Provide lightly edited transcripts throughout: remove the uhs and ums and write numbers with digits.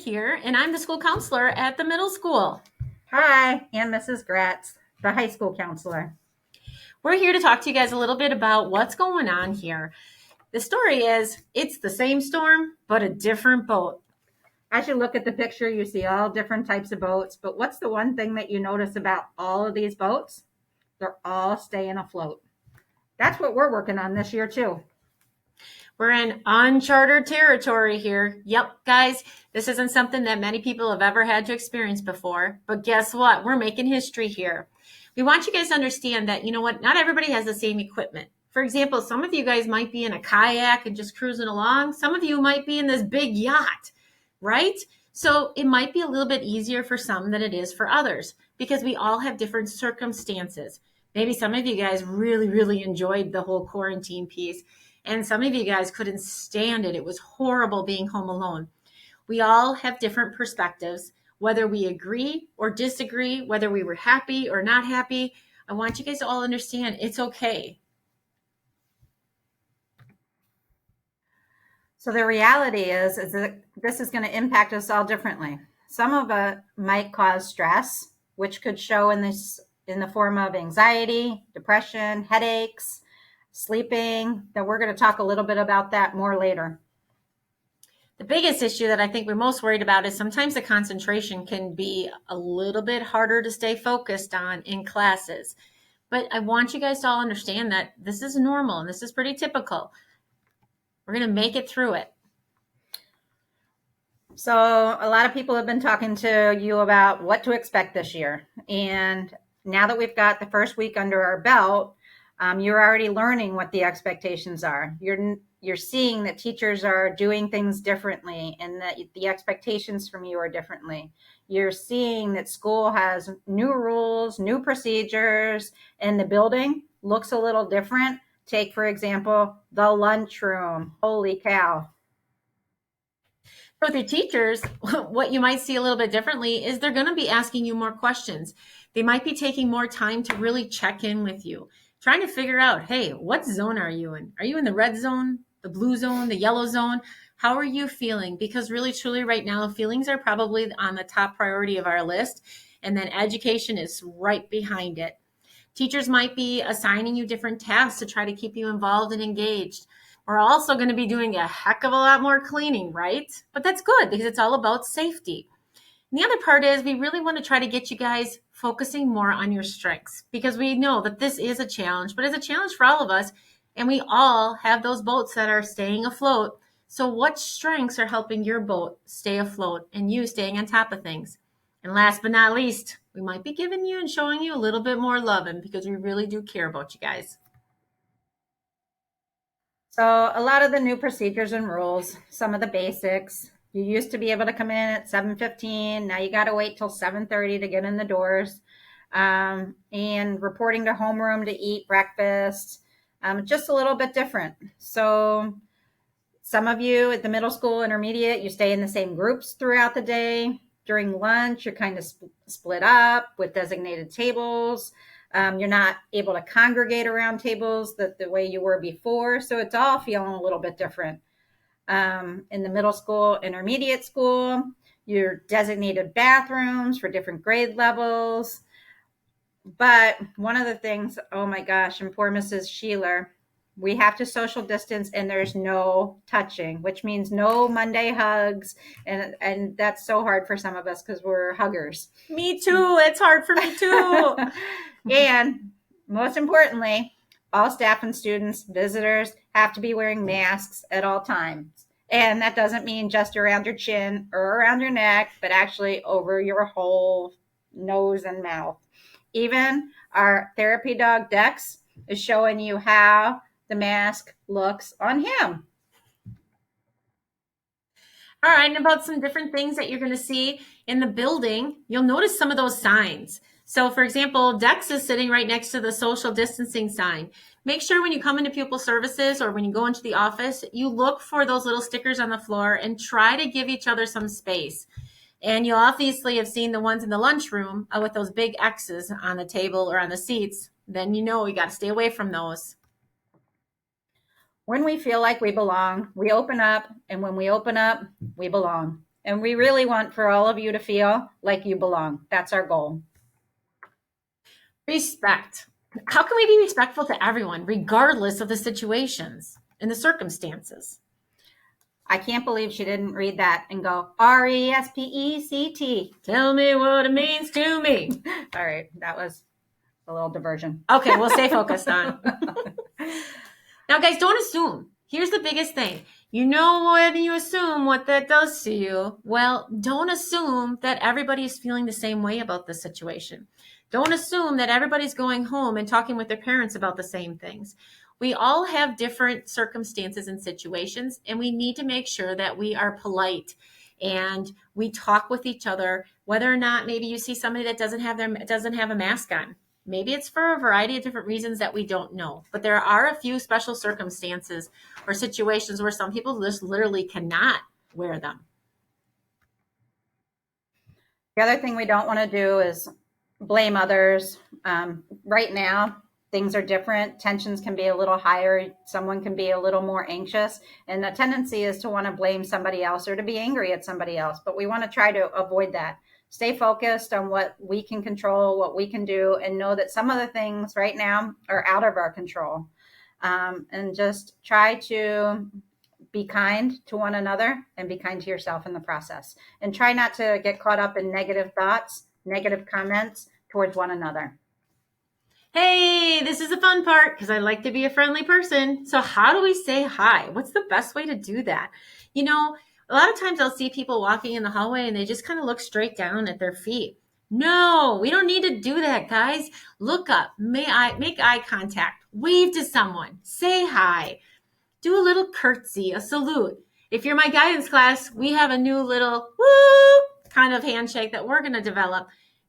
Here, and I'm the school counselor at the middle school. Hi, and Mrs. Gratz, the high school counselor. We're here to talk to you guys a little bit about what's going on here. The story is it's the same storm, but a different boat. As you look at the picture, you see all different types of boats, but what's the one thing that you notice about all of these boats? They're all staying afloat. That's what we're working on this year, too. We're in uncharted territory here. Yep, guys, this isn't something that many people have ever had to experience before. But guess what? We're making history here. We want you guys to understand that, you know what? Not everybody has the same equipment. For example, some of you guys might be in a kayak and just cruising along. Some of you might be in this big yacht, right? So it might be a little bit easier for some than it is for others because we all have different circumstances. Maybe some of you guys really enjoyed the whole quarantine piece. And some of you guys couldn't stand it. It was horrible being home alone. We all have different perspectives, whether we agree or disagree, whether we were happy or not happy. I want you guys to all understand it's okay. So the reality is that this is going to impact us all differently. Some of it might cause stress, which could show in the form of anxiety, depression, headaches, sleeping. That we're going to talk a little bit about that more later. The biggest issue that I think we're most worried about is sometimes the concentration can be a little bit harder to stay focused on in classes. But I want you guys to all understand that this is normal and this is pretty typical. We're going to make it through it. So a lot of people have been talking to you about what to expect this year. And now that we've got the first week under our belt, you're already learning what the expectations are. You're seeing that teachers are doing things differently and that the expectations from you are differently. You're seeing that school has new rules, new procedures, and the building looks a little different. Take, for example, the lunchroom. Holy cow. With your teachers, what you might see a little bit differently is they're going to be asking you more questions. They might be taking more time to really check in with you, trying to figure out, hey, what zone are you in? Are you in the red zone, the blue zone, the yellow zone? How are you feeling? Because really, truly, right now, feelings are probably on the top priority of our list. And then education is right behind it. Teachers might be assigning you different tasks to try to keep you involved and engaged. We're also going to be doing a heck of a lot more cleaning, right? But that's good because it's all about safety. And the other part is we really want to try to get you guys focusing more on your strengths because we know that this is a challenge, but it's a challenge for all of us. And we all have those boats that are staying afloat. So what strengths are helping your boat stay afloat and you staying on top of things? And last but not least, we might be giving you and showing you a little bit more loving because we really do care about you guys. So a lot of the new procedures and rules, some of the basics. You used to be able to come in at 7:15. Now you got to wait till 7:30 to get in the doors. And reporting to homeroom to eat breakfast, just a little bit different. So some of you at the middle school, intermediate, you stay in the same groups throughout the day. During lunch, you're kind of split up with designated tables. You're not able to congregate around tables the way you were before. So it's all feeling a little bit different. In the middle school, intermediate school, your designated bathrooms for different grade levels. But one of the things, oh my gosh, and poor Mrs. Sheeler, we have to social distance and there's no touching, which means no Monday hugs. And that's so hard for some of us because we're huggers. Me too. It's hard for me too. And most importantly, all staff and students, visitors have to be wearing masks at all times. And that doesn't mean just around your chin or around your neck, but actually over your whole nose and mouth. Even our therapy dog Dex is showing you how the mask looks on him. All right, and about some different things that you're going to see in the building, you'll notice some of those signs. So, for example, Dex is sitting right next to the social distancing sign. Make sure when you come into pupil services or when you go into the office, you look for those little stickers on the floor and try to give each other some space. And you'll obviously have seen the ones in the lunchroom with those big X's on the table or on the seats. Then you know we got to stay away from those. When we feel like we belong, we open up. And when we open up, we belong. And we really want for all of you to feel like you belong. That's our goal. Respect. How can we be respectful to everyone, regardless of the situations and the circumstances? I can't believe she didn't read that and go, RESPECT. Tell me what it means to me. All right, that was a little diversion. Okay, we'll stay focused on. Now, guys, don't assume. Here's the biggest thing. You know, when you assume what that does to you, well, don't assume that everybody's feeling the same way about the situation. Don't assume that everybody's going home and talking with their parents about the same things. We all have different circumstances and situations, and we need to make sure that we are polite and we talk with each other, whether or not maybe you see somebody that doesn't have a mask on. Maybe it's for a variety of different reasons that we don't know. But there are a few special circumstances or situations where some people just literally cannot wear them. The other thing we don't want to do is blame others. Right now, things are different. Tensions can be a little higher. Someone can be a little more anxious. And the tendency is to want to blame somebody else or to be angry at somebody else. But we want to try to avoid that. Stay focused on what we can control, what we can do, and know that some of the things right now are out of our control. And just try to be kind to one another and be kind to yourself in the process. And try not to get caught up in negative thoughts, negative comments towards one another. Hey, this is the fun part because I like to be a friendly person. So how do we say hi? What's the best way to do that? You know, a lot of times I'll see people walking in the hallway and they just kind of look straight down at their feet. No, we don't need to do that, guys. Look up, make eye contact, wave to someone, say hi, do a little curtsy, a salute. If you're my guidance class, we have a new little woo kind of handshake that we're going to develop.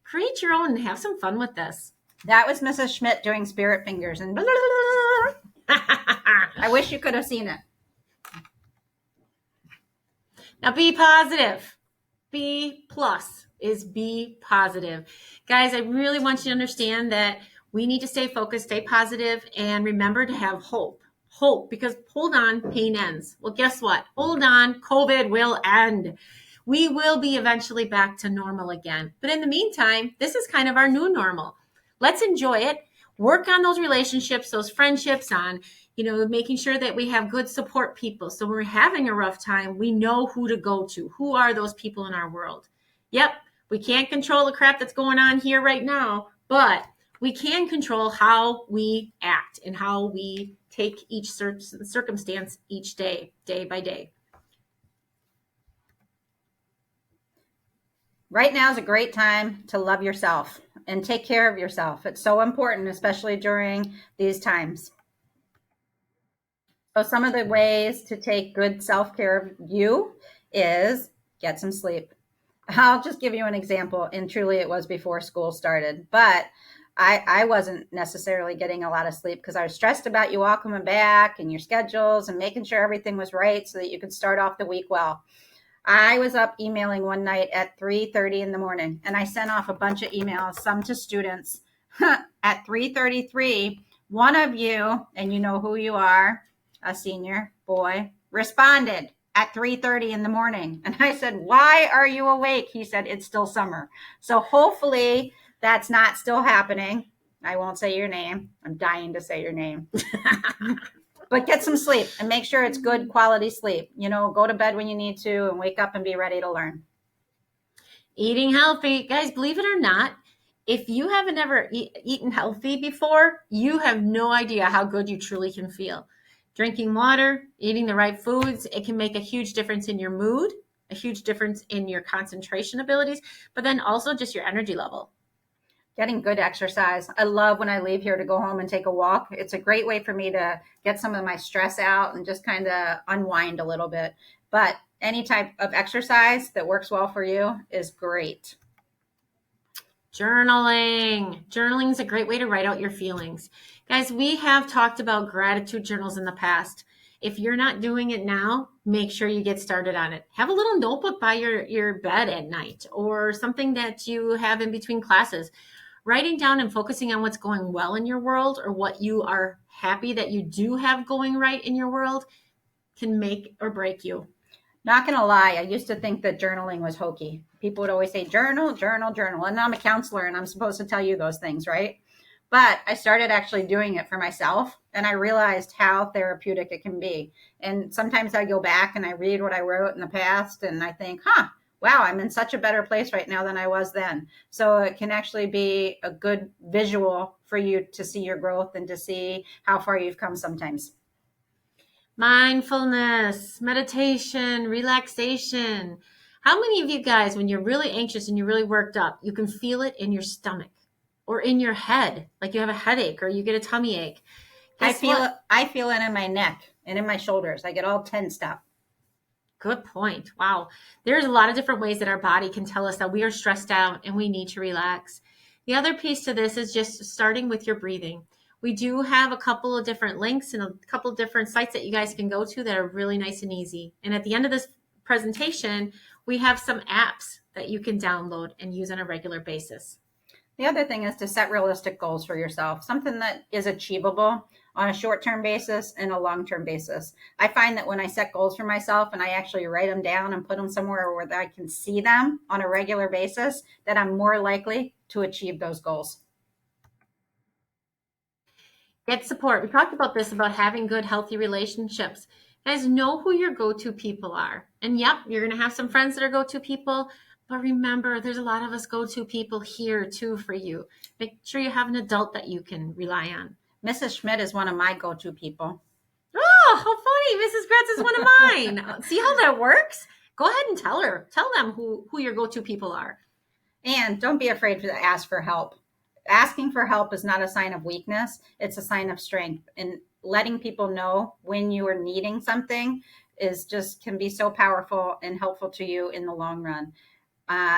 Create your own and have some fun with this. That was Mrs. Schmidt doing spirit fingers and blah, blah, blah. I wish you could have seen it. Now be positive. B plus is be positive. Guys, I really want you to understand that we need to stay focused, stay positive, and remember to have hope. Hope, because hold on, pain ends. Well, guess what? Hold on, COVID will end. We will be eventually back to normal again. But in the meantime, this is kind of our new normal. Let's enjoy it. Work on those relationships, those friendships, on making sure that we have good support people. So when we're having a rough time, we know who to go to. Who are those people in our world? Yep, we can't control the crap that's going on here right now, but we can control how we act and how we take each circumstance each day, day by day. Right now is a great time to love yourself and take care of yourself. It's so important, especially during these times. So some of the ways to take good self-care of you is get some sleep. I'll just give you an example, and truly it was before school started, but I wasn't necessarily getting a lot of sleep because I was stressed about you all coming back and your schedules and making sure everything was right so that you could start off the week well. I was up emailing one night at 3:30 in the morning, and I sent off a bunch of emails, some to students. At 3:33, one of you, and you know who you are, a senior boy, responded at 3:30 in the morning. And I said, "Why are you awake?" He said, "It's still summer." So hopefully that's not still happening. I won't say your name. I'm dying to say your name. But get some sleep and make sure it's good quality sleep. Go to bed when you need to and wake up and be ready to learn. Eating healthy. Guys, believe it or not, if you haven't ever eaten healthy before, you have no idea how good you truly can feel. Drinking water, eating the right foods, it can make a huge difference in your mood, a huge difference in your concentration abilities, but then also just your energy level. Getting good exercise. I love when I leave here to go home and take a walk. It's a great way for me to get some of my stress out and just kind of unwind a little bit. But any type of exercise that works well for you is great. Journaling. Journaling is a great way to write out your feelings. Guys, we have talked about gratitude journals in the past. If you're not doing it now, make sure you get started on it. Have a little notebook by your bed at night or something that you have in between classes. Writing down and focusing on what's going well in your world or what you are happy that you do have going right in your world can make or break you. Not gonna lie, I used to think that journaling was hokey. People would always say journal, journal, journal. And I'm a counselor and I'm supposed to tell you those things, right? But I started actually doing it for myself and I realized how therapeutic it can be. And sometimes I go back and I read what I wrote in the past and I think, wow, I'm in such a better place right now than I was then. So it can actually be a good visual for you to see your growth and to see how far you've come sometimes. Mindfulness, meditation, relaxation. How many of you guys, when you're really anxious and you're really worked up, you can feel it in your stomach or in your head, like you have a headache or you get a tummy ache? Guess what? I feel it in my neck and in my shoulders. I get all tensed up. Good point. Wow. There's a lot of different ways that our body can tell us that we are stressed out and we need to relax. The other piece to this is just starting with your breathing. We do have a couple of different links and a couple of different sites that you guys can go to that are really nice and easy. And at the end of this presentation, we have some apps that you can download and use on a regular basis. The other thing is to set realistic goals for yourself, something that is achievable on a short-term basis and a long-term basis. I find that when I set goals for myself and I actually write them down and put them somewhere where I can see them on a regular basis, that I'm more likely to achieve those goals. Get support. We talked about this, about having good, healthy relationships. Guys, know who your go-to people are. And yep, you're going to have some friends that are go-to people, but remember, there's a lot of us go-to people here too for you. Make sure you have an adult that you can rely on. Mrs. Schmidt is one of my go-to people. Oh, how funny. Mrs. Gretz is one of mine. See how that works? Go ahead and tell her. Tell them who your go-to people are. And don't be afraid to ask for help. Asking for help is not a sign of weakness. It's a sign of strength. And letting people know when you are needing something can be so powerful and helpful to you in the long run.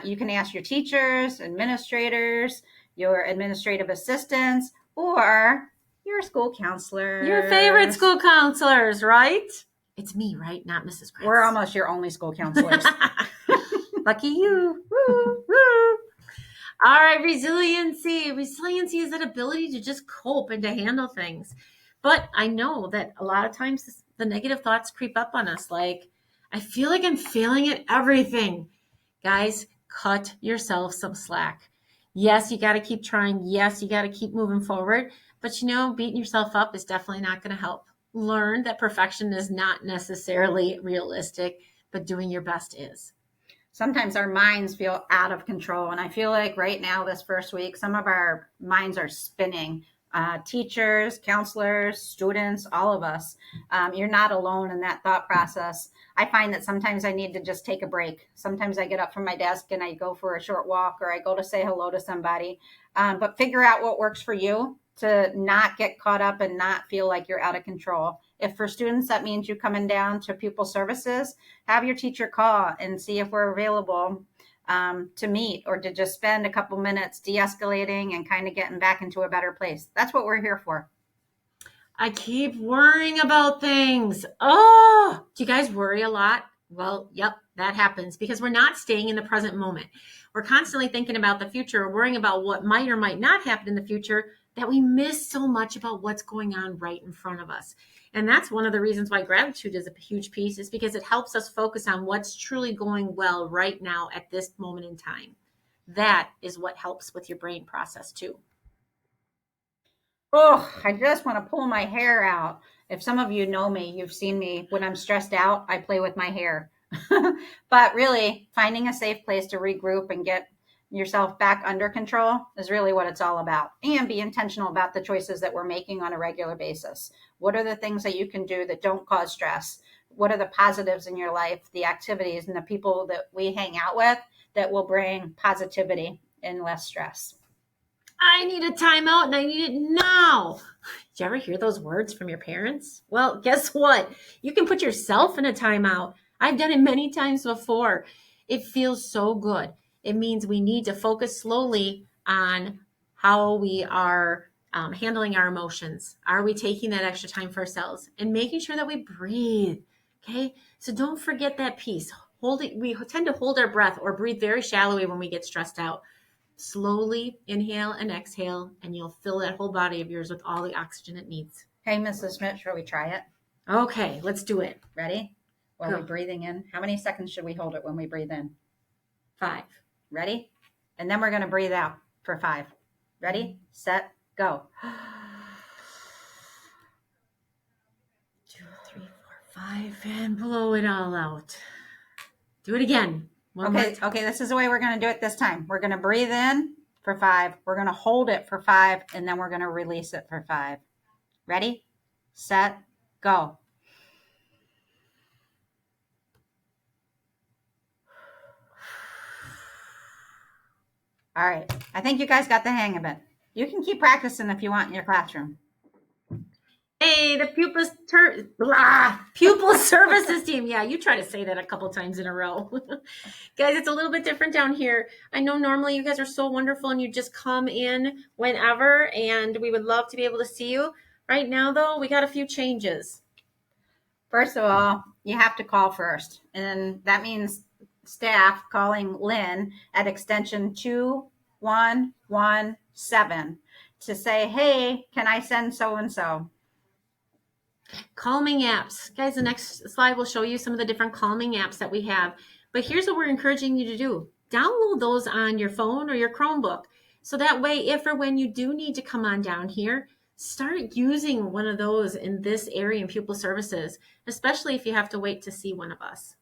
You can ask your teachers, administrators, your administrative assistants, or your school counselor. Your favorite school counselors, right? It's me, right? Not Mrs. Gretz. We're almost your only school counselors. Lucky you. Woo, woo. All right, resiliency. Resiliency is that ability to just cope and to handle things. But I know that a lot of times the negative thoughts creep up on us, like, I feel like I'm failing at everything. Guys, cut yourself some slack. Yes, you got to keep trying. Yes, you got to keep moving forward. But beating yourself up is definitely not going to help. Learn that perfection is not necessarily realistic, but doing your best is. Sometimes our minds feel out of control. And I feel like right now, this first week, some of our minds are spinning. Teachers, counselors, students, all of us. You're not alone in that thought process. I find that sometimes I need to just take a break. Sometimes I get up from my desk and I go for a short walk or I go to say hello to somebody. But figure out what works for you to not get caught up and not feel like you're out of control. If for students, that means you coming down to pupil services, have your teacher call and see if we're available to meet or to just spend a couple minutes de-escalating and kind of getting back into a better place. That's what we're here for. I keep worrying about things. Oh, do you guys worry a lot? Well, yep, that happens because we're not staying in the present moment. We're constantly thinking about the future, worrying about what might or might not happen in the future, that we miss so much about what's going on right in front of us. And that's one of the reasons why gratitude is a huge piece, is because it helps us focus on what's truly going well right now at this moment in time. That is what helps with your brain process too. Oh, I just want to pull my hair out. If some of you know me, you've seen me when I'm stressed out, I play with my hair. But really, finding a safe place to regroup and get yourself back under control is really what it's all about. And be intentional about the choices that we're making on a regular basis. What are the things that you can do that don't cause stress? What are the positives in your life, the activities and the people that we hang out with that will bring positivity and less stress? I need a timeout and I need it now. Did you ever hear those words from your parents? Well, guess what? You can put yourself in a timeout. I've done it many times before. It feels so good. It means we need to focus slowly on how we are handling our emotions. Are we taking that extra time for ourselves and making sure that we breathe? Okay. So don't forget that piece. We tend to hold our breath or breathe very shallowly when we get stressed out. Slowly inhale and exhale, and you'll fill that whole body of yours with all the oxygen it needs. Hey, Mrs. Schmidt, shall we try it? Okay, let's do it. Ready? while Go. we're breathing in. How many seconds should we hold it when we breathe in? 5. Ready? And then we're going to breathe out for 5. Ready, set, go. 2, 3, 4, 5, and blow it all out. Do it again. One more Okay, time. okay, this is the way we're going to do it this time. We're going to breathe in for 5. We're going to hold it for 5, and then we're going to release it for 5. Ready, set, go. All right, I think you guys got the hang of it. You can keep practicing if you want in your classroom. Hey, the pupil services team. Yeah, you try to say that a couple times in a row. Guys, it's a little bit different down here. I know normally you guys are so wonderful and you just come in whenever, and we would love to be able to see you. Right now, though, we got a few changes. First of all, you have to call first, and that means staff calling Lynn at extension 2117 to say, hey, can I send so-and-so? Calming apps. Guys, the next slide will show you some of the different calming apps that we have. But here's what we're encouraging you to do. Download those on your phone or your Chromebook. So that way, if or when you do need to come on down here, start using one of those in this area in pupil services, especially if you have to wait to see one of us.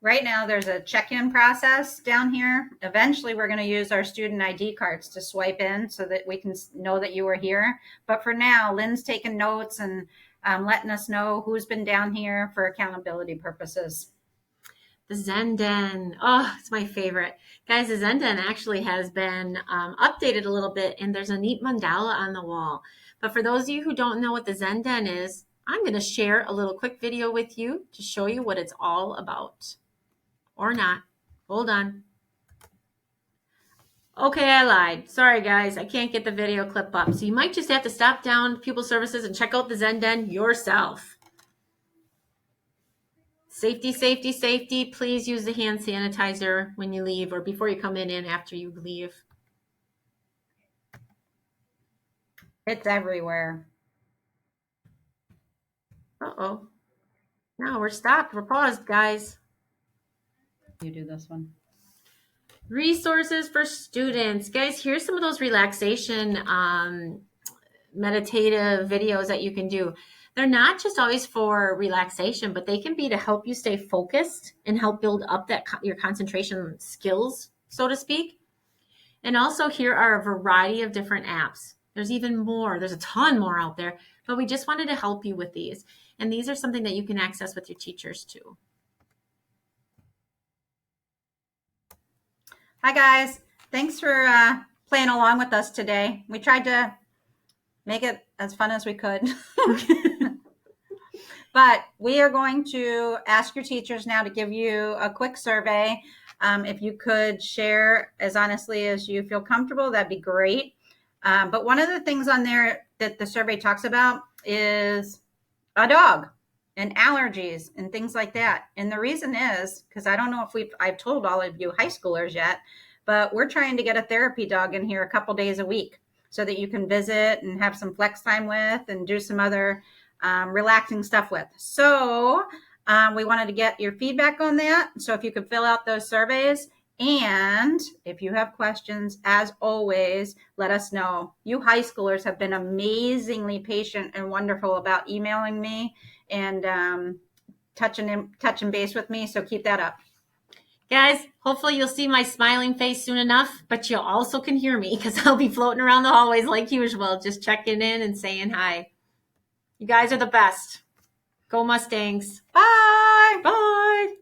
Right now, there's a check-in process down here. Eventually, we're going to use our student ID cards to swipe in so that we can know that you were here. But for now, Lynn's taking notes and letting us know who's been down here for accountability purposes. The Zenden. Oh, it's my favorite. Guys, the Zenden actually has been updated a little bit, and there's a neat mandala on the wall. But for those of you who don't know what the Zenden is, I'm going to share a little quick video with you to show you what it's all about. Or not. Hold on. Okay, I lied. Sorry, guys. I can't get the video clip up. So you might just have to stop down Pupil Services and check out the Zenden yourself. Safety, safety, safety. Please use the hand sanitizer when you leave or before you come in and after you leave. It's everywhere. Uh-oh. Now we're stopped. We're paused, guys. You do this one. Resources for students. Guys, here's some of those relaxation meditative videos that you can do. They're not just always for relaxation, but they can be to help you stay focused and help build up that your concentration skills, so to speak. And also here are a variety of different apps. There's even more. There's a ton more out there, but we just wanted to help you with these. And these are something that you can access with your teachers too. Hi, guys. Thanks for playing along with us today. We tried to make it as fun as we could. But we are going to ask your teachers now to give you a quick survey. If you could share as honestly as you feel comfortable, that'd be great. But one of the things on there that the survey talks about is a dog and allergies and things like that. And the reason is because I don't know if I've told all of you high schoolers yet, but we're trying to get a therapy dog in here a couple days a week so that you can visit and have some flex time with and do some other relaxing stuff with. So we wanted to get your feedback on that. So if you could fill out those surveys, and if you have questions, as always, let us know. You high schoolers have been amazingly patient and wonderful about emailing me and touching base with me. So keep that up. Guys, hopefully you'll see my smiling face soon enough, but you also can hear me because I'll be floating around the hallways like usual, just checking in and saying hi. You guys are the best. Go Mustangs. Bye. Bye.